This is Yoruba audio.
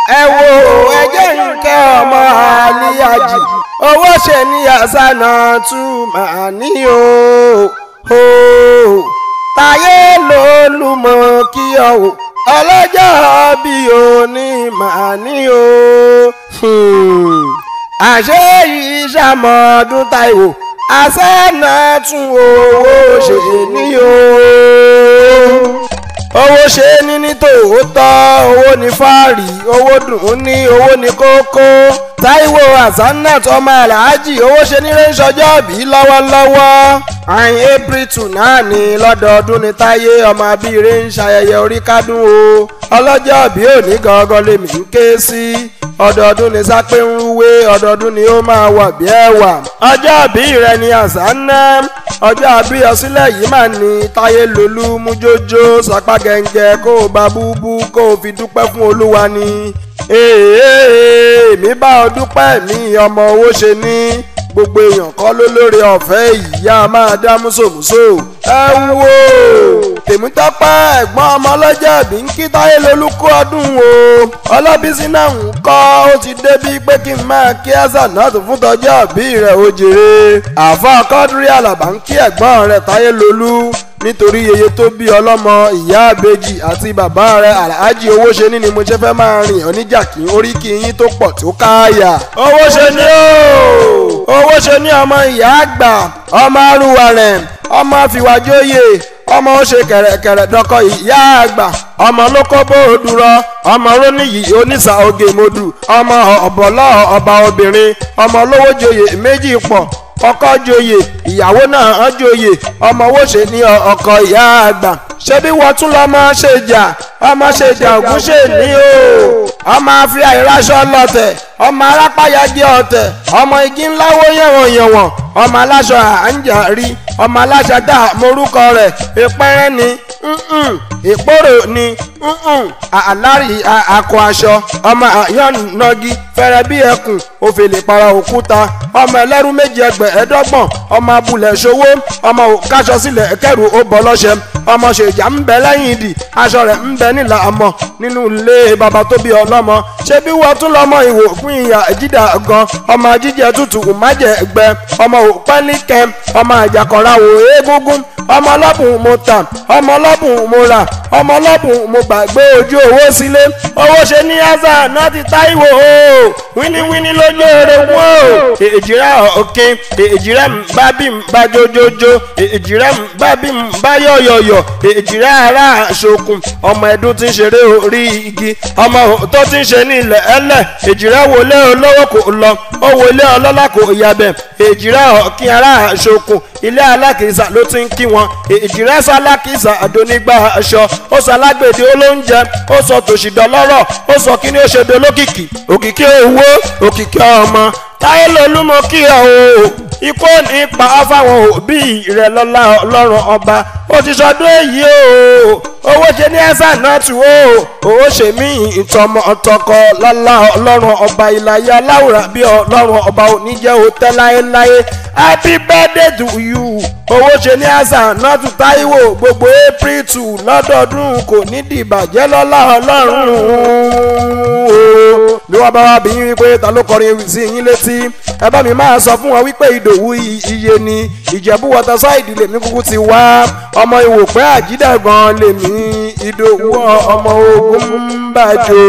ẹ wo ẹjẹ́ nkẹ́ ọmọ àlíyájì owó ṣe ní àṣànà tún màá ní o táyé lólùmọ̀ kí ọ̀hún ọlọ́jọ́ bí òní màá ní o àṣé yìí ṣàmọ̀ọ́dún Táíwò àṣànà tún owó ṣe ní o owó ṣe ní ní tòótọ́ owó ní fáàrí owó dùn ní owó ní kókó Táíwò Hasanat ọmọ Alhaji owó ṣe ní rẹ́ńsọjọ́ bí lọ́wọ́lọ́wọ́ àìn April 2 náà ní lọ́dọọdún ní Táyé ọmọ abíire ń ṣayẹyẹ orí kádùn o ọlọ́jọ́ bí òní gangan lèmi ń ké sí ọdọọdún ní sápé ń rúwé ọdọọdún ni ó máa wà bí ẹwà ọjọ́ bí rẹ ní Hasanat ọjọ́ àbí ọsílẹ̀ yìí mà ní Táyé lolú mú jójó sapá gẹ́ngẹ́ kó o bá búbú kó o fi dúpẹ́ fún Olúwa ni èmi bá ọ dúpẹ́ mi ọmọ owó ṣe ní gbogbo èèyàn kọ́ ló lóore ọ̀fẹ́ ìyá máa dá músòmúsò ẹ wo Tèmítọ́pẹ́ ẹ̀gbọ́n ọmọ ọlọ́jọ́ bí ń kí Táyé lolú kú ọdún o Ọlábísí náà ń kọ́ ó ti débi pé kí n máa kí Hasanat fún tọjọ́ bí rẹ̀ ó jèrè àfọ́ Kọ́dírì Àlàbá ń kí ẹ̀gbọ́n rẹ̀ Táyé lolú nítorí yeye tó bí ọlọ́mọ ìyá àbèjì àti bàbá rẹ̀ Alhaji owó ṣe ní ni mo ṣe fẹ́ máa rìn ọ́ níjà kí oríkì yín tó pọ̀ tó káàyà. owó ṣe ní owó ṣe ní ọmọ ìyá àgbà ọmọ arúwà rẹ̀ ọmọ àfìwájóyè ọmọ ó ṣe kẹ̀rẹ̀kẹ̀rẹ̀ dọ́kọ̀ ìyá àgbà ọmọ ló kó bóòdù rọ ọmọ rónìyí onísà oge modù ọmọ ọ̀bọ̀lọ́ ọba obìnrin ọmọ olówó joyè méjì pọ̀ ọkọ joyè ìyàwó náà joyè ọmọ owó ṣe ní ọkọ ìyá àgbà ṣebí wọ́n tún lọ́mọ ṣèjà ọmọ ṣèjà ògún ṣe ní o ọmọ àfi àìráṣọ lọ́tẹ̀ ọmọ arápáyájẹ ọ̀tẹ̀ ọmọ igi ńláwó yẹ̀wọ̀nyẹ̀wọ̀n ọmọ aláṣọ àǹjàrí ọmọ aláṣọ dá morúkọ rẹ̀ ìpẹ́rẹ́ ni ìpòrò ni àlárí àkọ aṣọ ọmọ àyànnàgí fẹ́rẹ́ bí ẹkùn òfèlè para òkúta ọmọ ẹlẹ́rú méjì ẹgbẹ̀ẹ́dọ́gbọ̀n ọmọ abúlé ṣòwò ọmọ òkáṣọ sílẹ̀ kẹrù ó bọ́ lọ́ṣẹ ọmọ ṣèjà ń bẹ lẹ́yìn ìdì aṣọ rẹ̀ ń bẹ nílà àmọ́ nínú ilé bàbá tó bí ọlọ́mọ ṣé bí wọ́n tún lọ́mọ ìwò fún ìyá jídà gan ọmọ jíjẹ tútù májẹ ẹgbẹ́ ọmọ òpẹ́líkẹ́ ọmọ àjàkọ̀ra wò eégúngún ọmọ ọlọ́bùn mo tà ọmọ ọlọ́bùn mo rà ọmọ ọlọ́bùn mo gbàgbé ojú owó sílé owó ṣe ní Hasanat Táíwò o wíníwíní lójú eré wọn o èjìrá òkè èjìrá bá bí bá jójójó èjìrá bá bí bá yọ̀yọ̀yọ̀ èjìrá ara àṣokùn ọmọ ẹdún tí ń ṣeré orí igi ọmọ tó ti ń ṣe ní ilẹ̀ ẹlẹ̀ èjìrá wọlé olówó kò lọ ó wọlé ọlọ́lá kò yabẹ̀ èjìrá ọ̀kín ara àṣokùn ilé alákìísà ló ti ń kí wọn èjìrá sálákìísà àdónígbà aṣọ ó sọ alágbèdè olóúnjẹ ó sọ tòṣìdọ́lọ́rọ̀ ó sọ kí ni ó ṣe dolókìkí òkìkí owó òkìkí ọmọ Táyé lolú mo kí ọ o ikú ní pa á fáwọn òbí rẹ lọ́lá ọlọ́run ọba ó ti sọdún èyí o owó ṣe ní Hasanat o owó ṣe mí ìtọmọ ọtọkọ lọ́lá ọlọ́run ọba ìlàyé aláwòrán bí ọlọ́run ọba oníjẹ́ òtẹ́ láéláé happy birthday to you owó ṣe ní Hasanat Táíwò gbogbo April 2 lọ́dọọdún kò ní dìbàjẹ́ lọ́lá ọlọ́run bí wọ́n bá wá bí yín wípé ta ló kọrin ewì sí yín létí ẹ bá mi máa sọ fún wọn wípé Ìdòwú iye ni Ìjẹ̀bú Waterside lèmi kúkú ti wá ọmọ Ìwòpẹ́ Àjídàgan lèmi Ìdòwú ọmọ ogun ń bàjọ́.